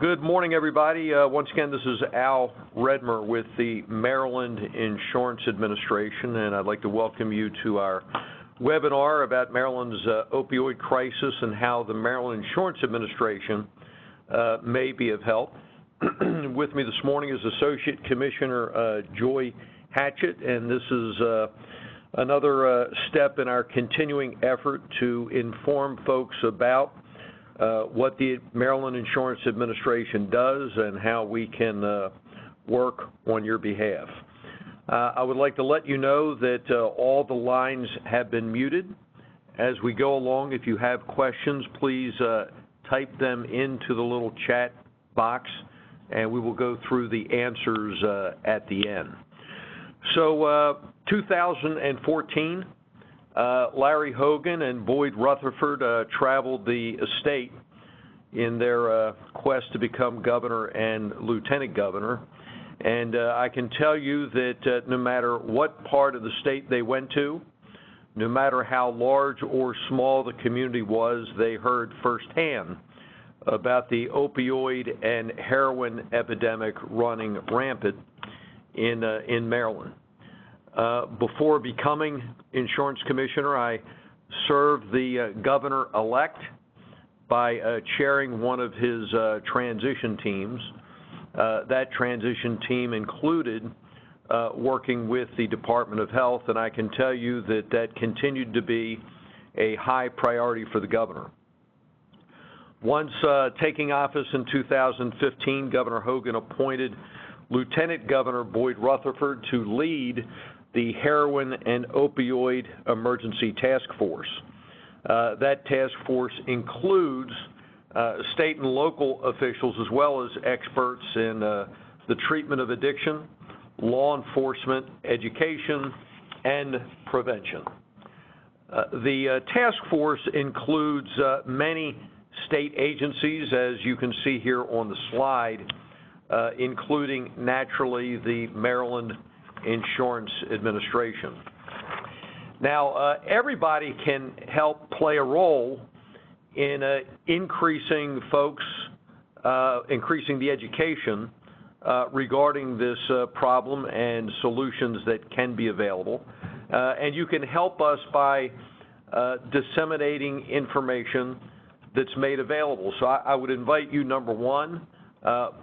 Good morning, everybody. Once again, this is Al Redmer with the Maryland Insurance Administration, and I'd like to welcome you to our webinar about Maryland's opioid crisis and how the Maryland Insurance Administration may be of help. With me this morning is Associate Commissioner Joy Hatchett, and this is another step in our continuing effort to inform folks about what the Maryland Insurance Administration does and how we can work on your behalf. I would like to let you know that all the lines have been muted. As we go along, if you have questions, please type them into the little chat box, and we will go through the answers at the end. So 2014, Larry Hogan and Boyd Rutherford traveled the state in their quest to become governor and lieutenant governor. And I can tell you that no matter what part of the state they went to, no matter how large or small the community was, they heard firsthand about the opioid and heroin epidemic running rampant in Maryland. Before becoming insurance commissioner, I served the governor-elect by chairing one of his transition teams. That transition team included working with the Department of Health, and I can tell you that that continued to be a high priority for the governor. Once taking office in 2015, Governor Hogan appointed Lieutenant Governor Boyd Rutherford to lead the Heroin and Opioid Emergency Task Force. That task force includes state and local officials as well as experts in the treatment of addiction, law enforcement, education, and prevention. The task force includes many state agencies, as you can see here on the slide, including, naturally, the Maryland Insurance Administration. Now, everybody can help play a role in increasing the education regarding this problem and solutions that can be available. And you can help us by disseminating information that's made available. So I would invite you, number one,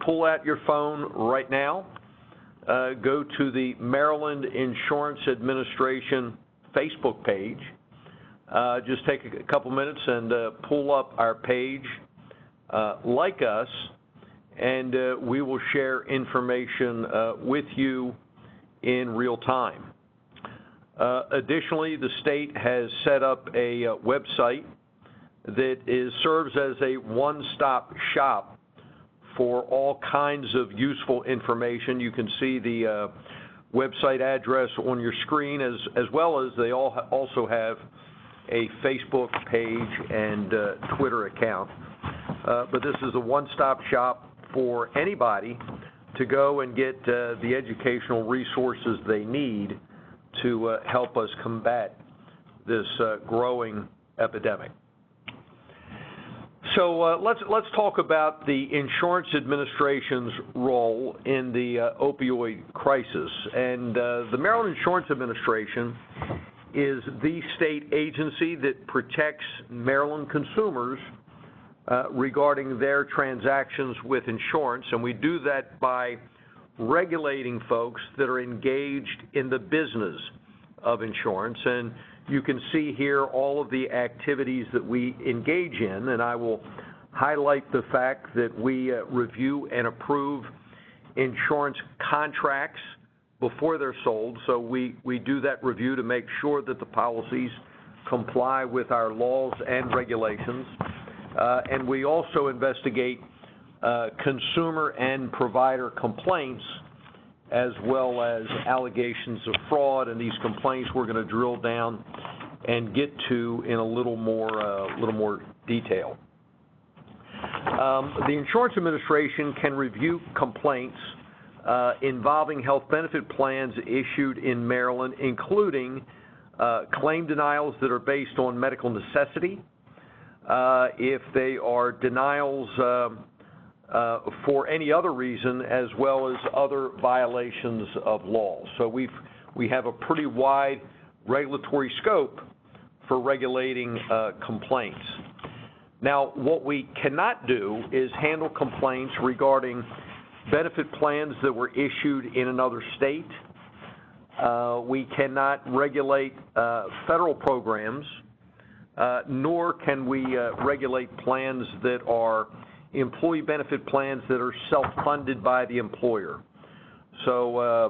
pull out your phone right now, go to the Maryland Insurance Administration Facebook page. Just take a couple minutes and pull up our page, like us, and we will share information with you in real time. Additionally, the state has set up a website that serves as a one-stop shop for all kinds of useful information. You can see the website address on your screen, as well as they also have a Facebook page and Twitter account. But this is a one-stop shop for anybody to go and get the educational resources they need to help us combat this growing epidemic. So let's talk about the Insurance Administration's role in the opioid crisis. And the Maryland Insurance Administration is the state agency that protects Maryland consumers regarding their transactions with insurance, and we do that by regulating folks that are engaged in the business of insurance. And you can see here all of the activities that we engage in, and I will highlight the fact that we review and approve insurance contracts before they're sold. So we do that review to make sure that the policies comply with our laws and regulations. And we also investigate consumer and provider complaints, as well as allegations of fraud, and these complaints we're going to drill down and get to in a little more detail. The Insurance Administration can review complaints involving health benefit plans issued in Maryland, including claim denials that are based on medical necessity, if they are denials for any other reason, as well as other violations of law. So we have a pretty wide regulatory scope for regulating complaints. Now, what we cannot do is handle complaints regarding benefit plans that were issued in another state. We cannot regulate federal programs, nor can we regulate plans that are employee benefit plans that are self-funded by the employer. So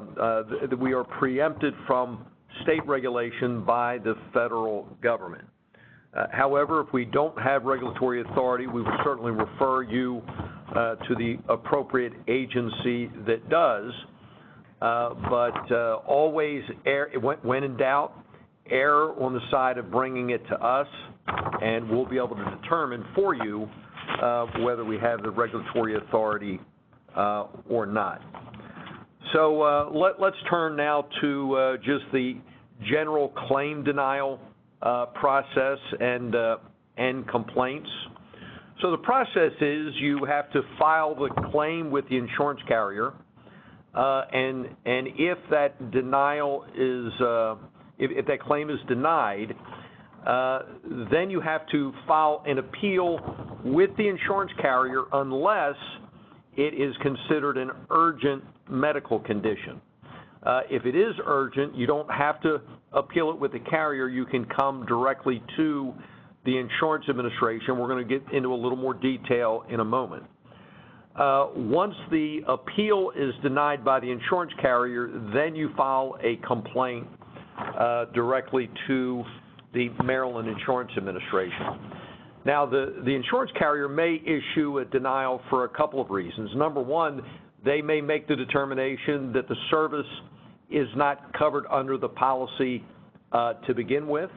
we are preempted from state regulation by the federal government. However, if we don't have regulatory authority, we will certainly refer you to the appropriate agency that does. But always when in doubt, err on the side of bringing it to us, and we'll be able to determine for you whether we have the regulatory authority or not. So let's turn now to just the general claim denial process and complaints. So the process is you have to file the claim with the insurance carrier, and if that denial is if that claim is denied, then you have to file an appeal with the insurance carrier unless it is considered an urgent medical condition. If it is urgent, you don't have to appeal it with the carrier. You can come directly to the insurance administration. We're going to get into a little more detail in a moment. Once the appeal is denied by the insurance carrier, then you file a complaint directly to the Maryland Insurance Administration. Now, the insurance carrier may issue a denial for a couple of reasons. Number one, they may make the determination that the service is not covered under the policy to begin with,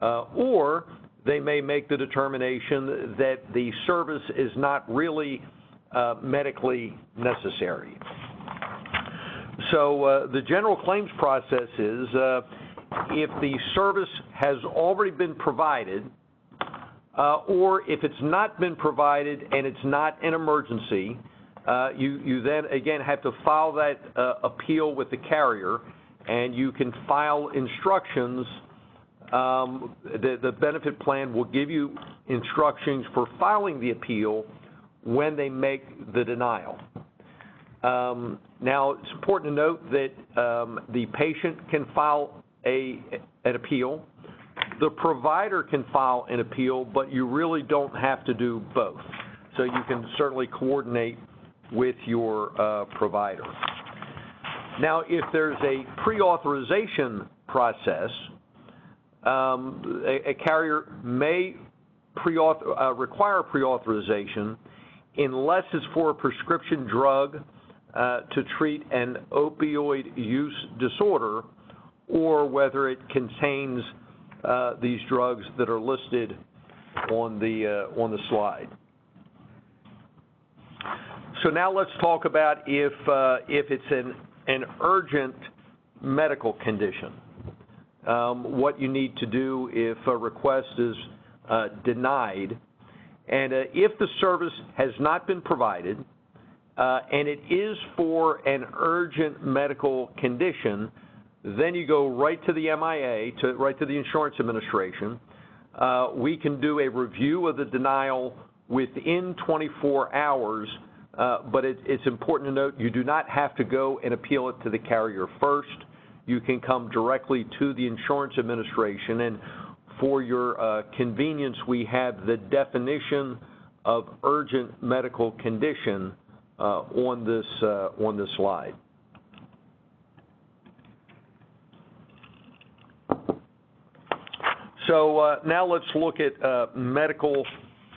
or they may make the determination that the service is not really medically necessary. So the general claims process is if the service has already been provided, or if it's not been provided and it's not an emergency, you then again have to file that appeal with the carrier, and you can file instructions. The benefit plan will give you instructions for filing the appeal when they make the denial. Now, it's important to note that the patient can file an appeal. The provider can file an appeal, but you really don't have to do both. So you can certainly coordinate with your provider. Now, if there's a pre-authorization process, a carrier may require pre-authorization unless it's for a prescription drug to treat an opioid use disorder, or whether it contains these drugs that are listed on the slide. So now let's talk about if it's an urgent medical condition, what you need to do if a request is denied, and if the service has not been provided, and it is for an urgent medical condition, then you go right to the MIA, right to the Insurance Administration. We can do a review of the denial within 24 hours, but it's important to note you do not have to go and appeal it to the carrier first. You can come directly to the Insurance Administration, and for your convenience, we have the definition of urgent medical condition on this slide. So now let's look at medical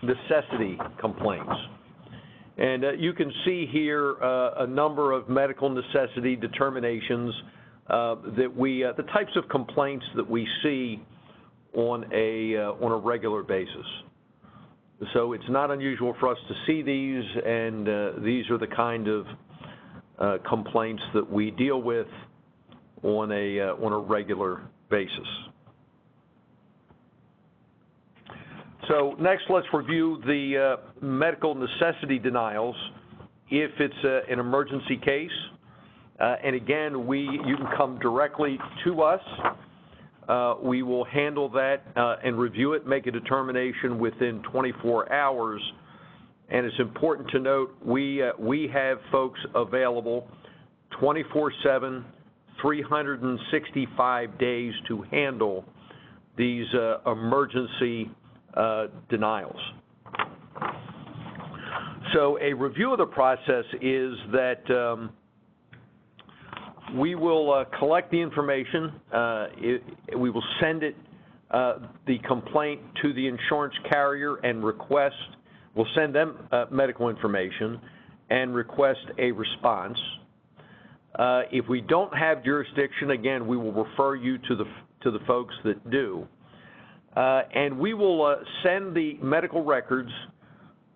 necessity complaints. And you can see here a number of medical necessity determinations that the types of complaints that we see on a regular basis. So it's not unusual for us to see these, and these are the kind of complaints that we deal with on a regular basis. So next, let's review the medical necessity denials if it's an emergency case. And again, you can come directly to us. We will handle that and review it, make a determination within 24 hours. And it's important to note we have folks available 24/7, 365 days to handle these emergency denials. So a review of the process is that we will collect the information. We will send it, the complaint, to the insurance carrier and request. We'll send them medical information and request a response. If we don't have jurisdiction, again, we will refer you to the folks that do. And we will send the medical records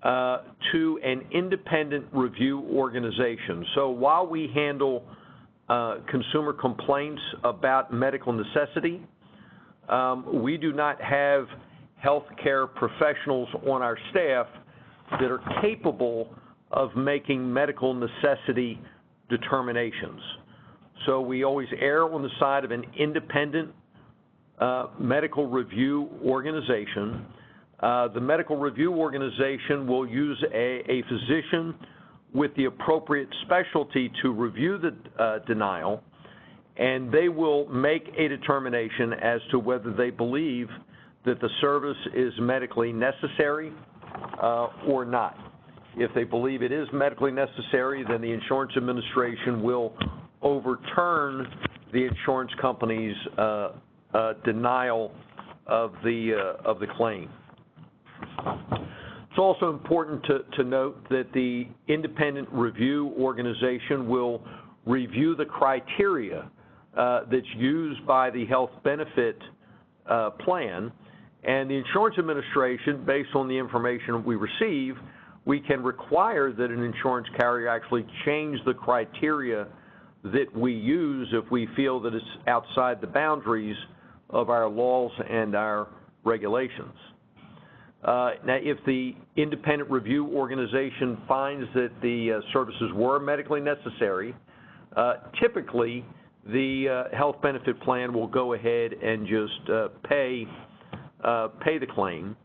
to an independent review organization. So while we handle consumer complaints about medical necessity, we do not have healthcare professionals on our staff that are capable of making medical necessity determinations. So we always err on the side of an independent medical review organization. The medical review organization will use a physician with the appropriate specialty to review the denial, and they will make a determination as to whether they believe that the service is medically necessary or not. If they believe it is medically necessary, then the insurance administration will overturn the insurance company's denial of the claim. It's also important to note that the independent review organization will review the criteria that's used by the health benefit plan, and the insurance administration, based on the information we receive, we can require that an insurance carrier actually change the criteria that we use if we feel that it's outside the boundaries of our laws and our regulations. Now, if the independent review organization finds that the services were medically necessary, typically the health benefit plan will go ahead and just pay the claim.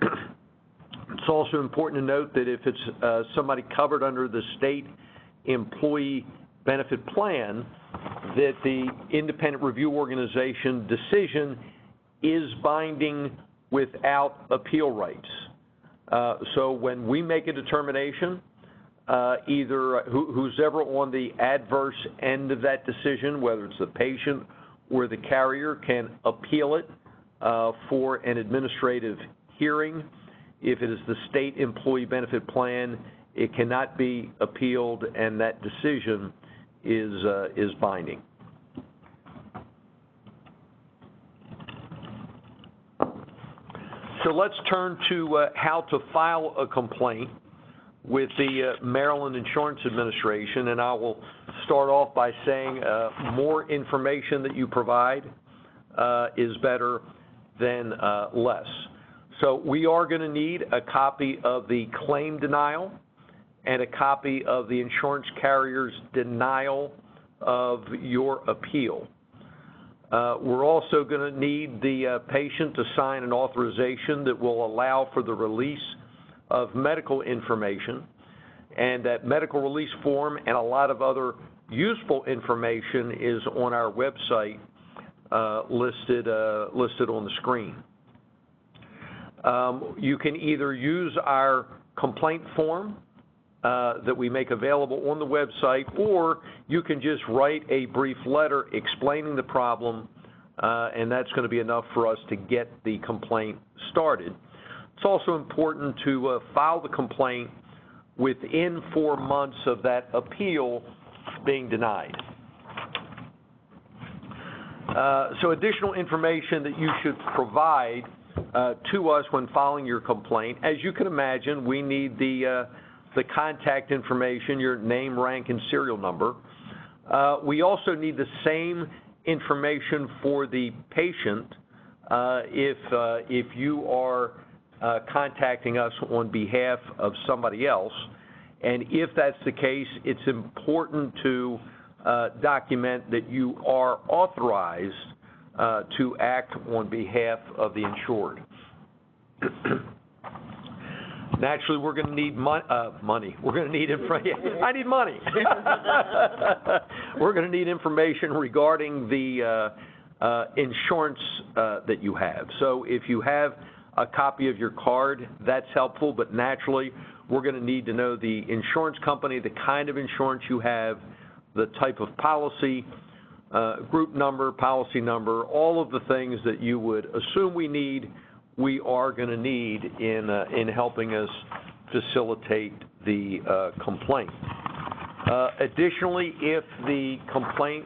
It's also important to note that if it's somebody covered under the state employee benefit plan, that the independent review organization decision is binding without appeal rights. So when we make a determination, either who's ever on the adverse end of that decision, whether it's the patient or the carrier, can appeal it for an administrative hearing. If it is the state employee benefit plan, it cannot be appealed, and that decision is binding. So let's turn to how to file a complaint with the Maryland Insurance Administration, and I will start off by saying more information that you provide is better than less. So we are going to need a copy of the claim denial and a copy of the insurance carrier's denial of your appeal. We're also going to need the patient to sign an authorization that will allow for the release of medical information, and that medical release form and a lot of other useful information is on our website listed on the screen. You can either use our complaint form that we make available on the website, or you can just write a brief letter explaining the problem, and that's going to be enough for us to get the complaint started. It's also important to file the complaint within 4 months of that appeal being denied. So additional information that you should provide to us when filing your complaint. As you can imagine, we need the contact information, your name, rank, and serial number. We also need the same information for the patient if you are contacting us on behalf of somebody else. And if that's the case, it's important to document that you are authorized to act on behalf of the insured. Naturally, we're going to need money. We're going to need I need money. We're going to need information regarding the insurance that you have. So if you have a copy of your card, that's helpful, but naturally, we're going to need to know the insurance company, the kind of insurance you have, the type of policy, group number, policy number, all of the things that you would assume we are going to need in helping us facilitate the complaint. Additionally, if the complaint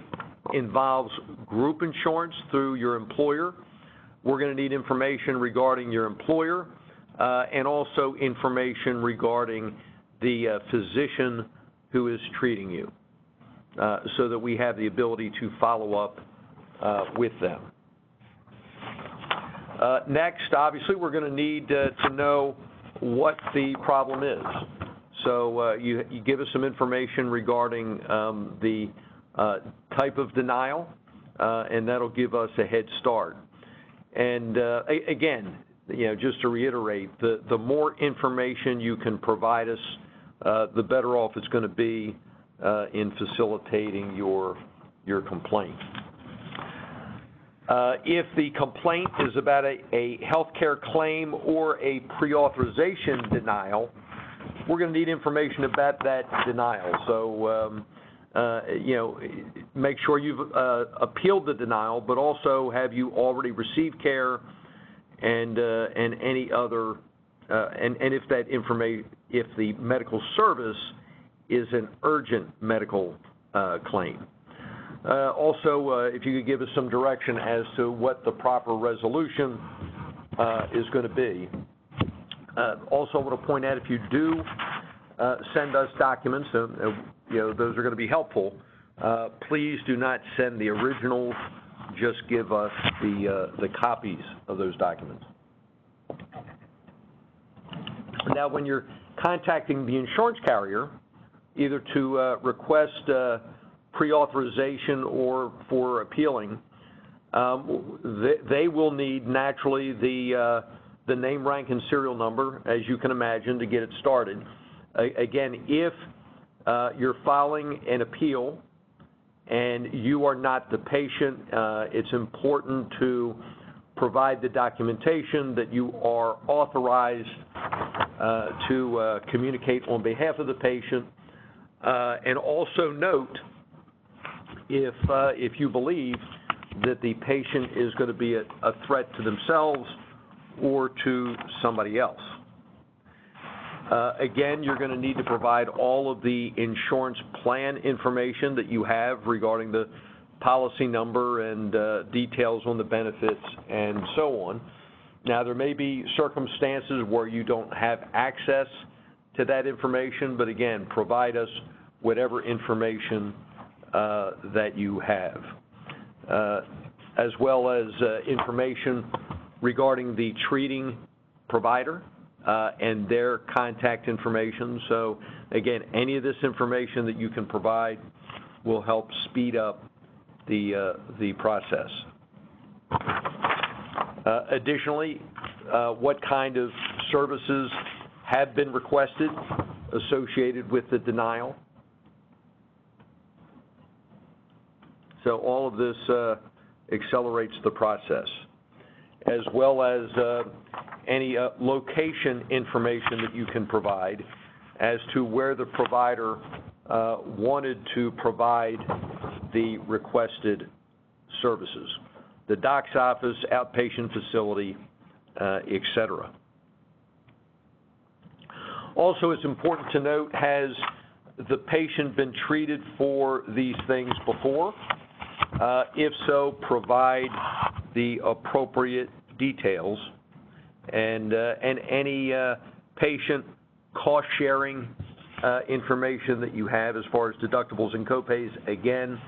involves group insurance through your employer, we're going to need information regarding your employer and also information regarding the physician who is treating you so that we have the ability to follow up with them. Next, obviously, we're going to need to know what the problem is. So you give us some information regarding the type of denial, and that'll give us a head start. And again, just to reiterate, the more information you can provide us, the better off it's going to be in facilitating your complaint. If the complaint is about a healthcare claim or a pre-authorization denial, we're going to need information about that denial. So, make sure you've appealed the denial, but also have you already received care, and any other, and if that information, if the medical service is an urgent medical claim. Also, if you could give us some direction as to what the proper resolution is going to be. Also, I want to point out, if you do send us documents, those are going to be helpful. Please do not send the originals. Just give us the copies of those documents. Now, when you're contacting the insurance carrier, either to request pre-authorization or for appealing, they will need naturally the name, rank, and serial number, as you can imagine, to get it started. Again, if you're filing an appeal and you are not the patient, it's important to provide the documentation that you are authorized to communicate on behalf of the patient, and also note if you believe that the patient is going to be a threat to themselves or to somebody else. Again, you're going to need to provide all of the insurance plan information that you have regarding the policy number and details on the benefits and so on. Now, there may be circumstances where you don't have access to that information, but again, provide us whatever information that you have, as well as information regarding the treating provider and their contact information. So, again, any of this information that you can provide will help speed up the process. Additionally, what kind of services have been requested associated with the denial. So all of this accelerates the process, as well as any location information that you can provide as to where the provider wanted to provide the requested services, the doc's office, outpatient facility, etc. Also, it's important to note, has the patient been treated for these things before? If so, provide the appropriate details, and any patient cost-sharing information that you have as far as deductibles and copays. Again,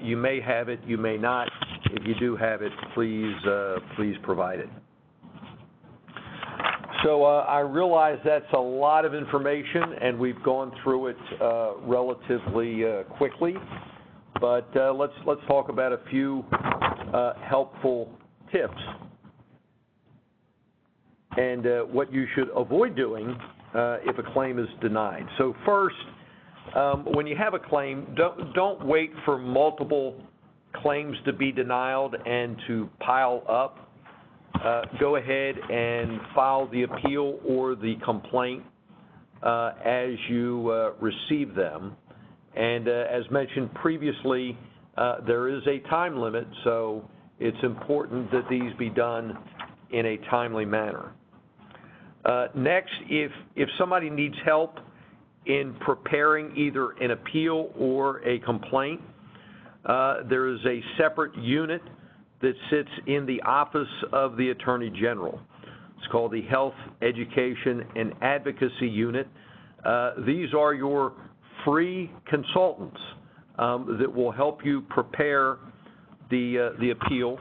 you may have it, you may not. if you do have it, please provide it. So I realize that's a lot of information, and we've gone through it relatively quickly. But let's talk about a few helpful tips and what you should avoid doing if a claim is denied. So first, when you have a claim, don't wait for multiple claims to be denied and to pile up. Go ahead and file the appeal or the complaint as you receive them. And as mentioned previously, there is a time limit, so it's important that these be done in a timely manner. Next, if somebody needs help in preparing either an appeal or a complaint, there is a separate unit that sits in the Office of the Attorney General. It's called the Health, Education, and Advocacy Unit. These are your free consultants that will help you prepare the appeal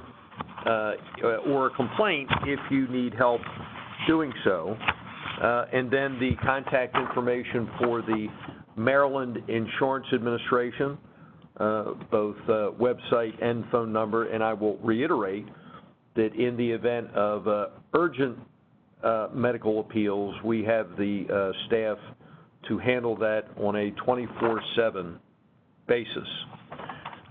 or a complaint if you need help doing so. And then the contact information for the Maryland Insurance Administration, both website and phone number, and I will reiterate that in the event of urgent medical appeals, we have the staff to handle that on a 24/7 basis.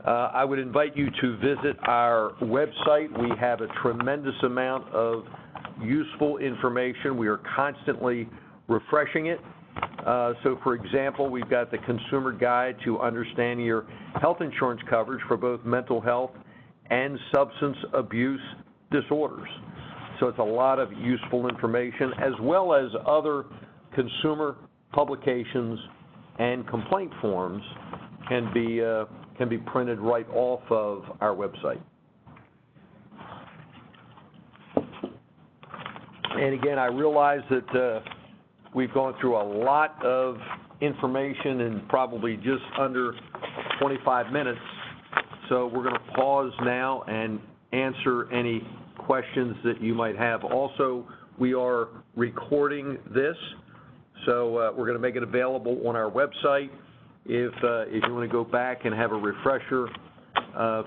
I would invite you to visit our website. We have a tremendous amount of useful information. We are constantly refreshing it. So, for example, we've got the Consumer Guide to Understanding Your Health Insurance Coverage for both mental health and substance abuse disorders. So it's a lot of useful information, as well as other consumer publications and complaint forms can be printed right off of our website. And again, I realize that we've gone through a lot of information in probably just under 25 minutes. So we're going to pause now and answer any questions that you might have. Also, we are recording this, so we're going to make it available on our website. If you want to go back and have a refresher,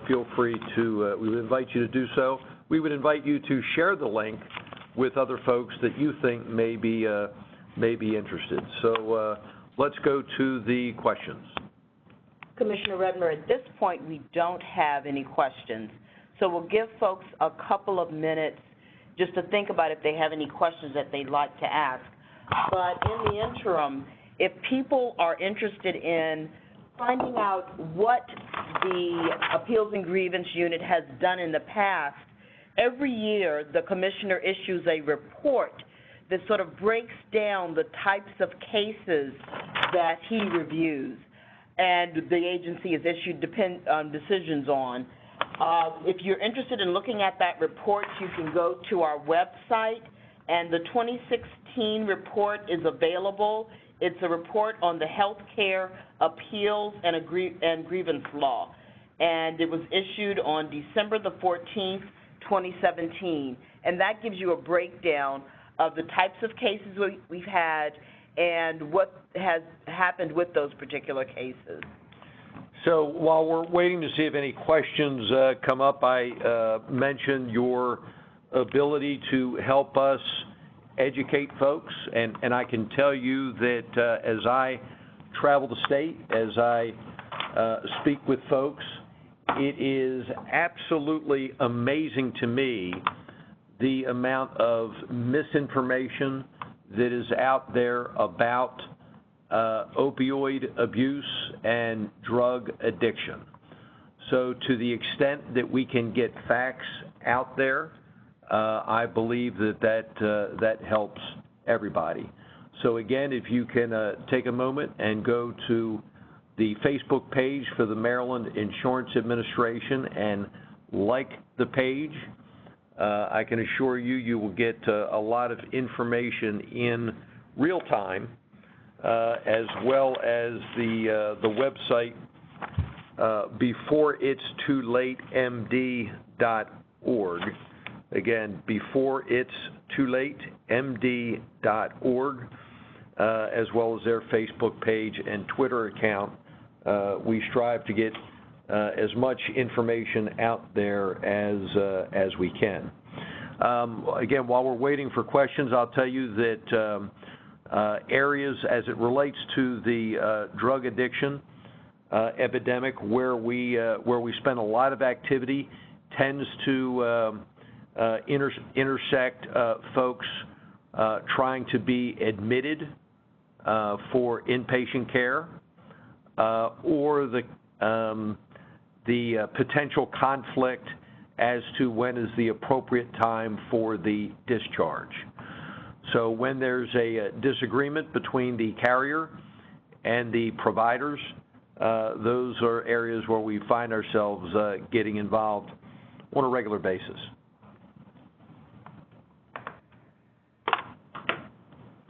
feel free to, we would invite you to do so. We would invite you to share the link with other folks that you think may be interested. So let's go to the questions. Commissioner Redmer, at this point we don't have any questions. So we'll give folks a couple of minutes just to think about if they have any questions that they'd like to ask. But in the interim, if people are interested in finding out what the Appeals and Grievance Unit has done in the past, every year the Commissioner issues a report that sort of breaks down the types of cases that he reviews and the agency has issued decisions on. If you're interested in looking at that report, you can go to our website, and the 2016 report is available. It's a report on the healthcare appeals and grievance law, and it was issued on December the 14th, 2017, and that gives you a breakdown of the types of cases we've had and what has happened with those particular cases. So while we're waiting to see if any questions come up, I mentioned your ability to help us educate folks, and I can tell you that as I travel the state, as I speak with folks, it is absolutely amazing to me the amount of misinformation that is out there about opioid abuse and drug addiction. So to the extent that we can get facts out there, I believe that helps everybody. So again, if you can take a moment and go to the Facebook page for the Maryland Insurance Administration and like the page, I can assure you, you will get a lot of information in real time, as well as the website beforeitstoolatemd.org. Again, beforeitstoolatemd.org, as well as their Facebook page and Twitter account. We strive to get as much information out there as we can. Again, while we're waiting for questions, I'll tell you that areas as it relates to the drug addiction epidemic where we spend a lot of activity tends to intersect folks trying to be admitted for inpatient care or the potential conflict as to when is the appropriate time for the discharge. So when there's a disagreement between the carrier and the providers, those are areas where we find ourselves getting involved on a regular basis.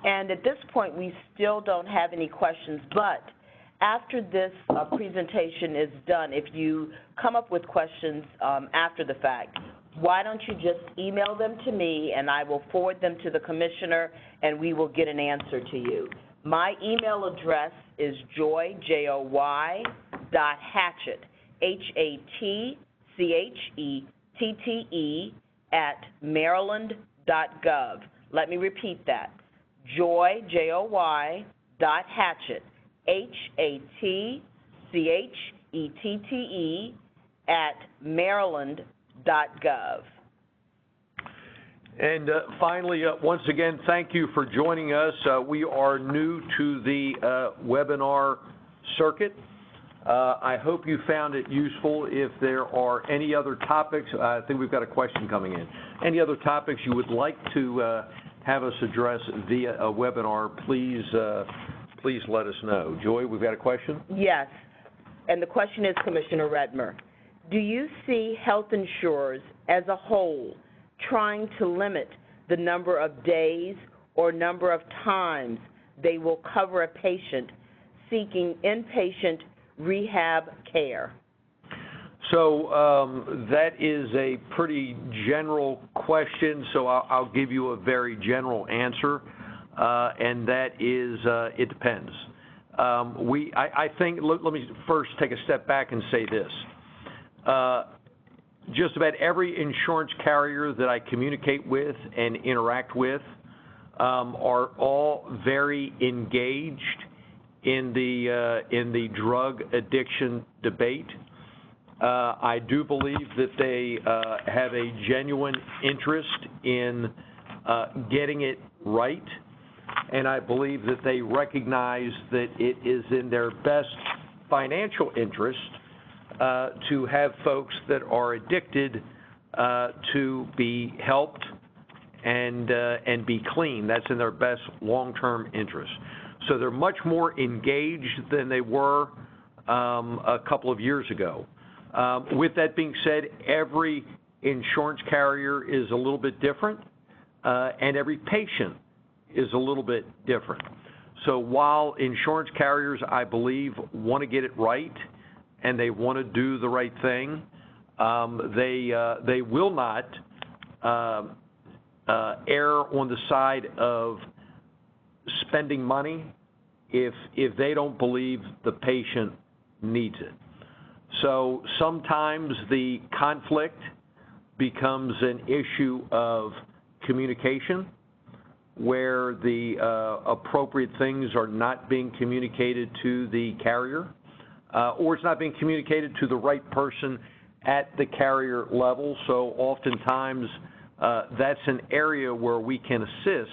And at this point, we still don't have any questions, but after this presentation is done, if you come up with questions after the fact, why don't you just email them to me and I will forward them to the commissioner and we will get an answer to you. My email address is joy, J-O-Y, .hatchett, H-A-T-C-H-E-T-T-E, @maryland.gov. Let me repeat that. Joy, J-O-Y, .hatchett, H-A-T-C-H-E-T-T-E, @maryland.gov. And finally, once again, thank you for joining us. We are new to the webinar circuit. I hope you found it useful. If there are any other topics, I think we've got a question coming in. Any other topics you would like to have us address via a webinar, please let us know. Joy, we've got a question? Yes, and the question is, Commissioner Redmer, do you see health insurers as a whole trying to limit the number of days or number of times they will cover a patient seeking inpatient rehab care? So that is a pretty general question, so I'll give you a very general answer, and that is it depends. I think, let me first take a step back and say this. Just about every insurance carrier that I communicate with and interact with are all very engaged in the drug addiction debate. I do believe that they have a genuine interest in getting it right, and I believe that they recognize that it is in their best financial interest to have folks that are addicted to be helped and be clean. That's in their best long-term interest. So they're much more engaged than they were a couple of years ago. With that being said, every insurance carrier is a little bit different, and every patient is a little bit different. So while insurance carriers, I believe, want to get it right and they want to do the right thing, they will not err on the side of spending money if they don't believe the patient needs it. So sometimes the conflict becomes an issue of communication, where the appropriate things are not being communicated to the carrier, or it's not being communicated to the right person at the carrier level. So oftentimes that's an area where we can assist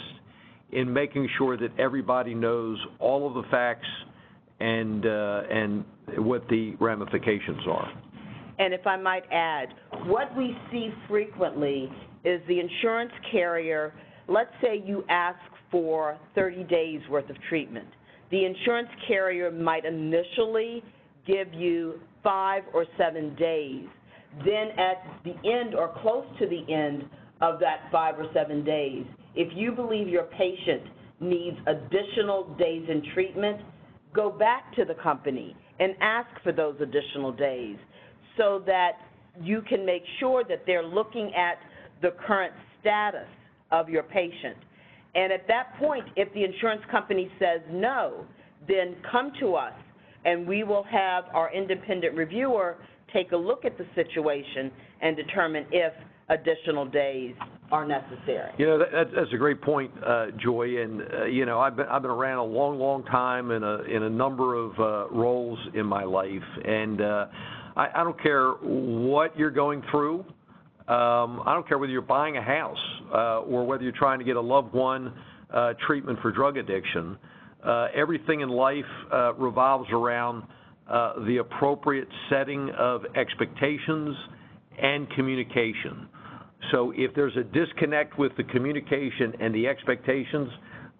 in making sure that everybody knows all of the facts and what the ramifications are. And if I might add, what we see frequently is the insurance carrier, let's say you ask for 30 days worth of treatment. The insurance carrier might initially give you 5 or 7 days. Then at the end or close to the end of that 5 or 7 days, if you believe your patient needs additional days in treatment, go back to the company and ask for those additional days so that you can make sure that they're looking at the current status of your patient. And at that point, if the insurance company says no, then come to us and we will have our independent reviewer take a look at the situation and determine if additional days are necessary. You know, that's a great point, Joy. And you know, I've been around a long time in a number of roles in my life, and I don't care what you're going through. I don't care whether you're buying a house or whether you're trying to get a loved one treatment for drug addiction. Everything in life revolves around the appropriate setting of expectations and communication. So if there's a disconnect with the communication and the expectations,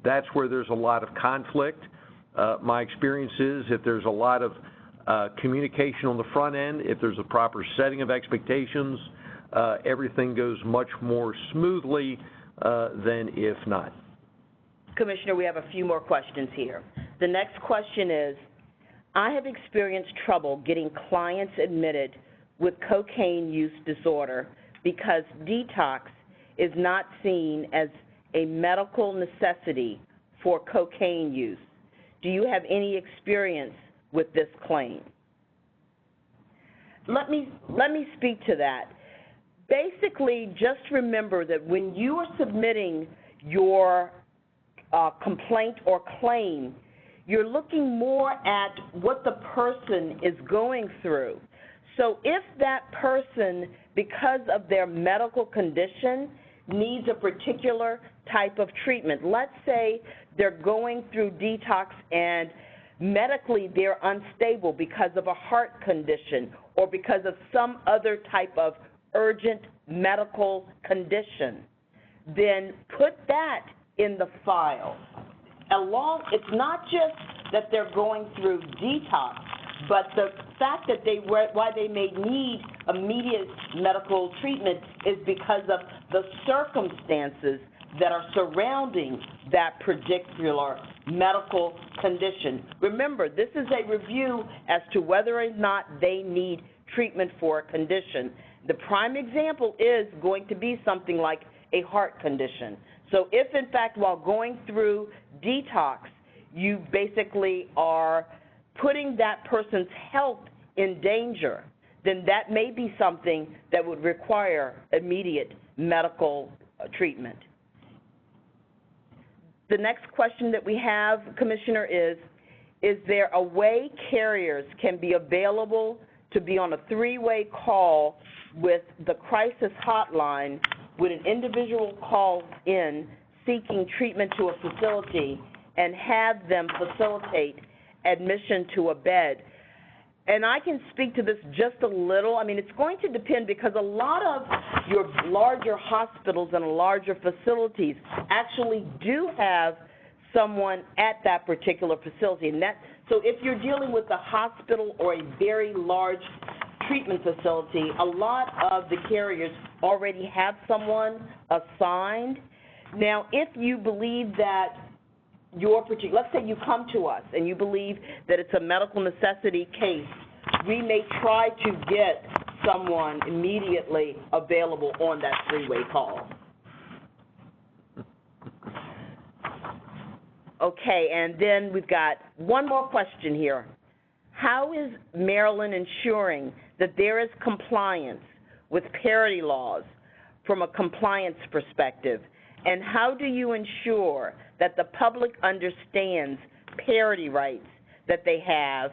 that's where there's a lot of conflict. My experience is if there's a lot of communication on the front end, if there's a proper setting of expectations, everything goes much more smoothly than if not. Commissioner, we have a few more questions here. The next question is, I have experienced trouble getting clients admitted with cocaine use disorder because detox is not seen as a medical necessity for cocaine use. Do you have any experience with this claim? Let me speak to that. Basically, just remember that when you are submitting your complaint or claim, you're looking more at what the person is going through. So if that person, because of their medical condition, needs a particular type of treatment, let's say they're going through detox and medically they're unstable because of a heart condition or because of some other type of urgent medical condition, then put that in the file. It's not just that they're going through detox, but the fact that why they may need immediate medical treatment is because of the circumstances that are surrounding that particular medical condition. Remember, this is a review as to whether or not they need treatment for a condition. The prime example is going to be something like a heart condition. So if, in fact, while going through detox, you basically are putting that person's health in danger, then that may be something that would require immediate medical treatment. The next question that we have, Commissioner, is there a way carriers can be available to be on a three-way call with the crisis hotline when an individual calls in seeking treatment to a facility and have them facilitate admission to a bed? And I can speak to this just a little. I mean, it's going to depend because a lot of your larger hospitals and larger facilities actually do have someone at that particular facility. And so if you're dealing with a hospital or a very large treatment facility, a lot of the carriers already have someone assigned. Now, if you believe that let's say you come to us and you believe that it's a medical necessity case, we may try to get someone immediately available on that three-way call. Okay, and then we've got one more question here. How is Maryland ensuring that there is compliance with parity laws from a compliance perspective? And how do you ensure that the public understands parity rights that they have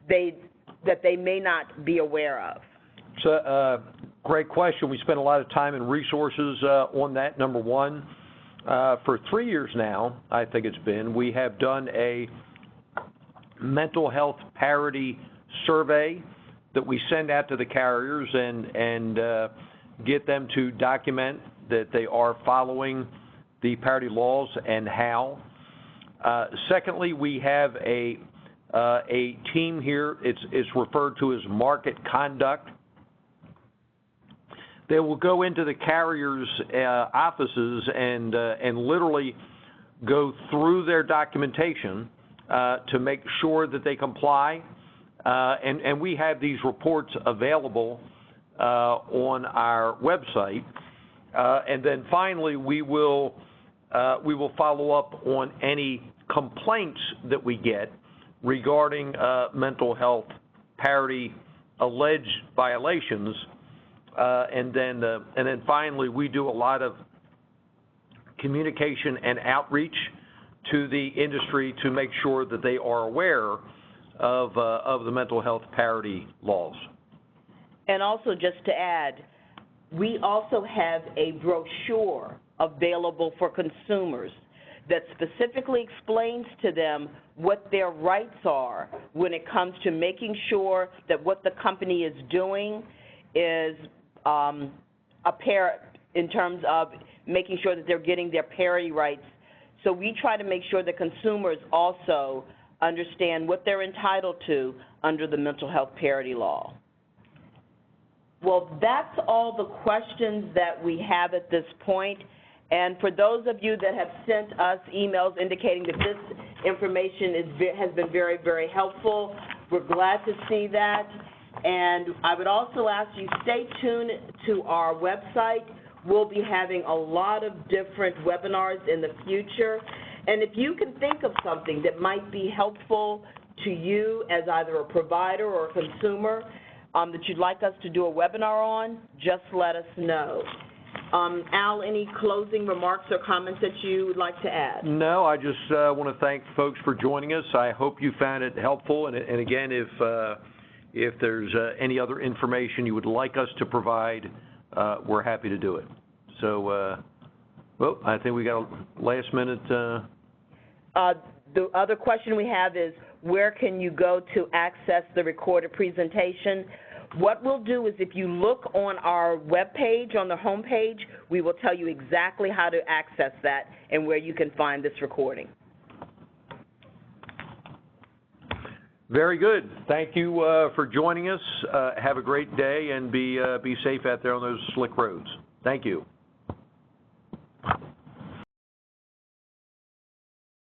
that they may not be aware of? So, great question. We spent a lot of time and resources on that, number one. For 3 years now, I think it's been, we have done a mental health parity survey that we send out to the carriers and get them to document that they are following the parity laws and how. Secondly, we have a team here. It's referred to as market conduct. They will go into the carriers' offices and literally go through their documentation to make sure that they comply. And we have these reports available on our website. And then finally, we will follow up on any complaints that we get regarding mental health parity alleged violations. And then finally, we do a lot of communication and outreach to the industry to make sure that they are aware of the mental health parity laws. And also, just to add, we also have a brochure available for consumers that specifically explains to them what their rights are when it comes to making sure that what the company is doing is in terms of making sure that they're getting their parity rights. So we try to make sure that consumers also understand what they're entitled to under the mental health parity law. Well, that's all the questions that we have at this point. And for those of you that have sent us emails indicating that this information has been very, very helpful, we're glad to see that. And I would also ask you, stay tuned to our website. We'll be having a lot of different webinars in the future. And if you can think of something that might be helpful to you as either a provider or a consumer that you'd like us to do a webinar on, just let us know. Al, any closing remarks or comments that you would like to add? No, I just want to thank folks for joining us. I hope you found it helpful. And again, if there's any other information you would like us to provide, we're happy to do it. So, well, I think we got a last minute. The other question we have is, where can you go to access the recorded presentation? What we'll do is, if you look on our webpage, on the home page, we will tell you exactly how to access that and where you can find this recording. Very good. Thank you for joining us. Have a great day, and be safe out there on those slick roads. Thank you.